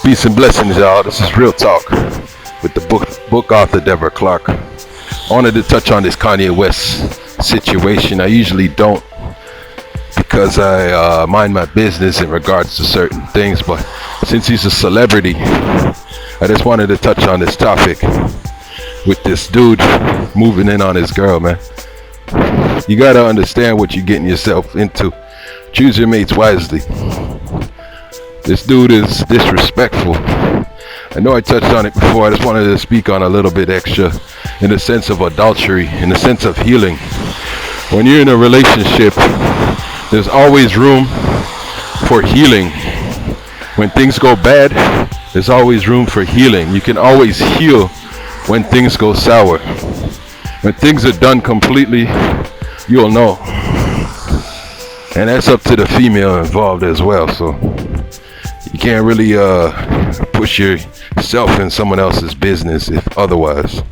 Peace and blessings, y'all. This is Real Talk with the book author Devret Clarke. I wanted to touch on this Kanye West situation. I usually don't, because I mind my business in regards to certain things, but since he's a celebrity, I just wanted to touch on this topic with this dude moving in on his girl, man. You gotta understand what you're getting yourself into. Choose your mates wisely. This dude is disrespectful. I know I touched on it before. I just wanted to speak on a little bit extra in the sense of adultery, in the sense of healing. When you're in a relationship, there's always room for healing. When things go bad, there's always room for healing. You can always heal when things go sour. When things are done completely, you'll know. And that's up to the female involved as well. So you can't really push yourself in someone else's business if otherwise.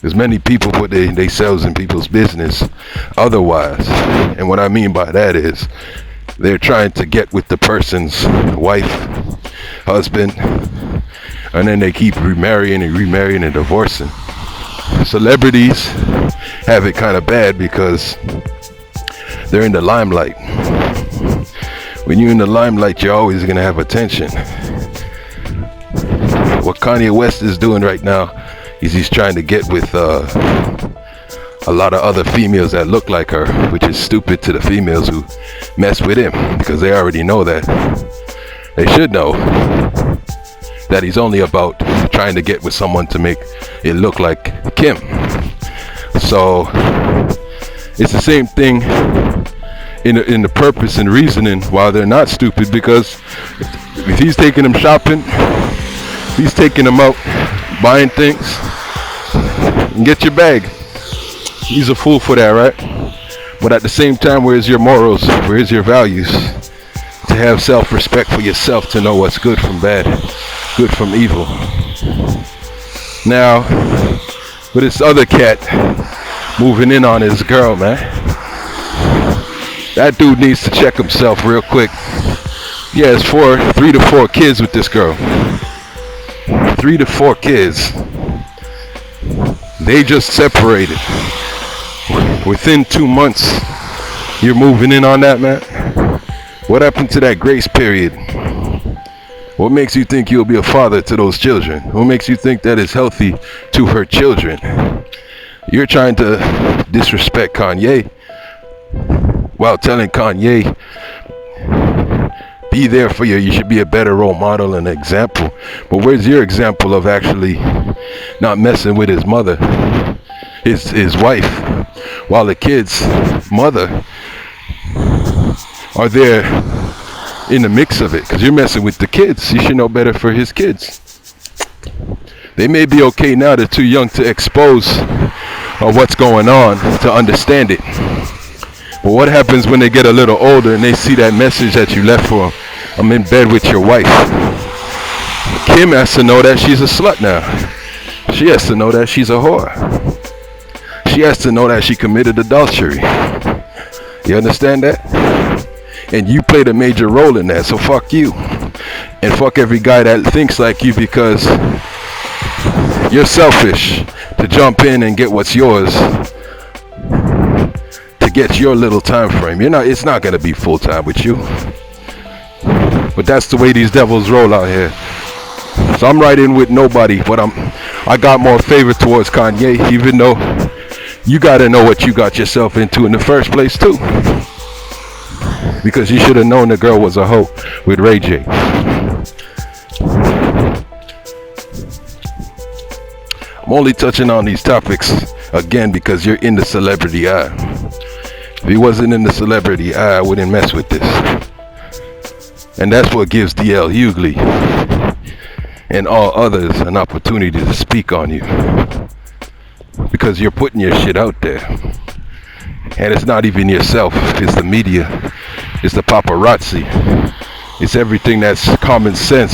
There's many people put themselves in people's business otherwise. And what I mean by that is they're trying to get with the person's wife, husband, and then they keep remarrying and divorcing. Celebrities have it kind of bad because they're in the limelight. When you're in the limelight, you're always going to have attention. What Kanye West is doing right now is he's trying to get with a lot of other females that look like her, which is stupid to the females who mess with him, because they already know that. They should know that he's only about trying to get with someone to make it look like Kim. So it's the same thing in the purpose and reasoning why they're not stupid, because if he's taking them shopping, he's taking them out buying things, and get your bag. He's a fool for that, right? But at the same time, where's your morals? Where's your values? To have self-respect for yourself, to know what's good from bad, good from evil. Now, with this other cat moving in on his girl, man, that dude needs to check himself real quick. He has 3 to 4 kids with this girl. 3 to 4 kids. They just separated. Within 2 months, you're moving in on that, man. What happened to that grace period? What makes you think you'll be a father to those children? What makes you think that is healthy to her children? You're trying to disrespect Kanye while telling Kanye, be there for you should be a better role model and example. But where's your example of actually not messing with his mother, his wife, while the kids' mother are there in the mix of it? Because you're messing with the kids. You should know better for his kids. They may be okay now, they're too young to expose what's going on to understand it. But what happens when they get a little older and they see that message that you left for them? I'm in bed with your wife. Kim has to know that she's a slut now. She has to know that she's a whore. She has to know that she committed adultery. You understand that? And you played a major role in that, so fuck you. And fuck every guy that thinks like you, because you're selfish to jump in and get what's yours, to get your little time frame. It's not gonna be full time with you. But that's the way these devils roll out here. So I'm right in with nobody, but I got more favor towards Kanye, even though you gotta know what you got yourself into in the first place too. Because you should have known the girl was a hoe with Ray J. I'm only touching on these topics again because you're in the celebrity eye. If he wasn't in the celebrity eye, I wouldn't mess with this. And that's what gives DL Hughley and all others an opportunity to speak on you. Because you're putting your shit out there. And it's not even yourself, it's the media, it's the paparazzi, it's everything that's common sense.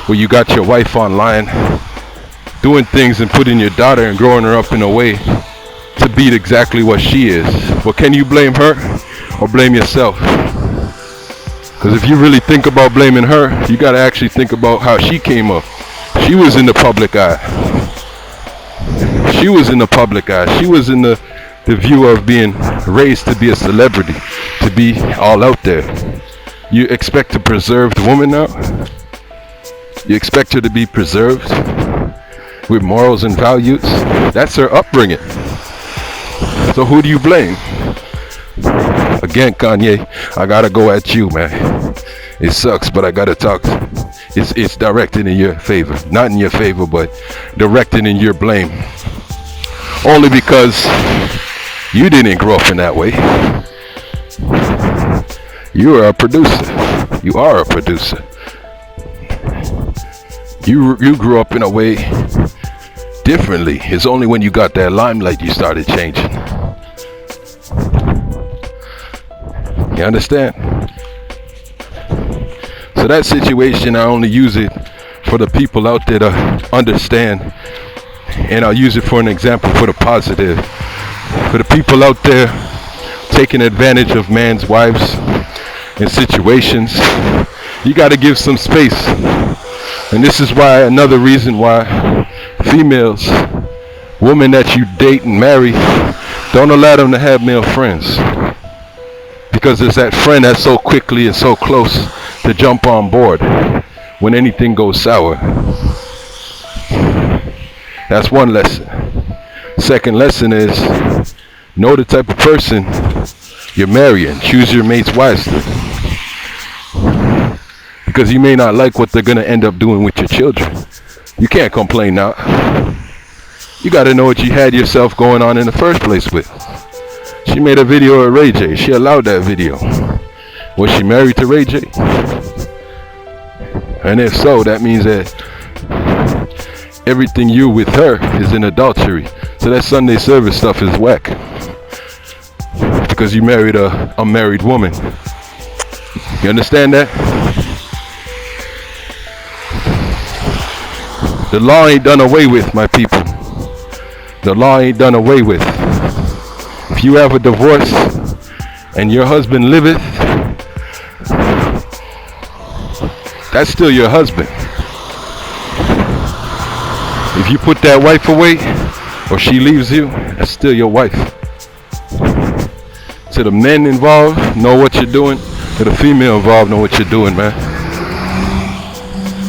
Where you got your wife online doing things and putting your daughter and growing her up in a way to be exactly what she is. But can you blame her or blame yourself? Because if you really think about blaming her, you got to actually think about how she came up. She was in the public eye. She was in the public eye. She was in the view of being raised to be a celebrity, to be all out there. You expect a preserved woman now? You expect her to be preserved with morals and values? That's her upbringing. So who do you blame? Again, Kanye, I gotta go at you, man. It sucks, but I gotta talk. It's directed in your favor. Not in your favor, but directed in your blame. Only because you didn't grow up in that way. You are a producer. You are a producer. You grew up in a way differently. It's only when you got that limelight you started changing. You understand? So that situation, I only use it for the people out there to understand, and I'll use it for an example for the positive. For the people out there taking advantage of man's wives in situations, you got to give some space. And this is why, another reason why females, women that you date and marry, don't allow them to have male friends. Because it's that friend that's so quickly and so close to jump on board when anything goes sour. That's one lesson. Second lesson is, know the type of person you're marrying. Choose your mates wisely. Because you may not like what they're going to end up doing with your children. You can't complain now. You got to know what you had yourself going on in the first place with. She made a video of Ray J. She allowed that video. Was she married to Ray J? And if so, that means that everything you with her is in adultery. So that Sunday service stuff is whack. Because you married a married woman. You understand that? The law ain't done away with, my people. The law ain't done away with. If you have a divorce and your husband liveth, that's still your husband. If you put that wife away or she leaves you, that's still your wife. So the men involved know what you're doing, and the female involved know what you're doing, man.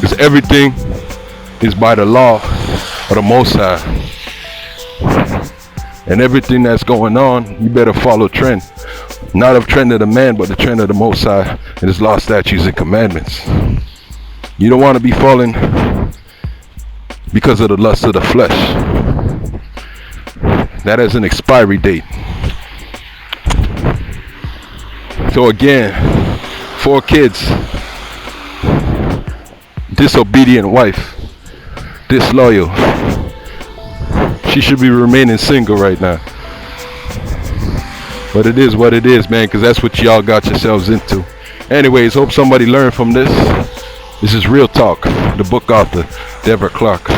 Because everything is by the law of the Most High. And everything that's going on, you better follow trend. Not a trend of the man, but the trend of the Most High and His law, statutes, and commandments. You don't want to be falling because of the lust of the flesh. That has an expiry date. So again, 4 kids, disobedient wife, disloyal. She should be remaining single right now. But it is what it is, man, because that's what y'all got yourselves into. Anyways, hope somebody learned from this. This is Real Talk, the book author, Devret Clarke.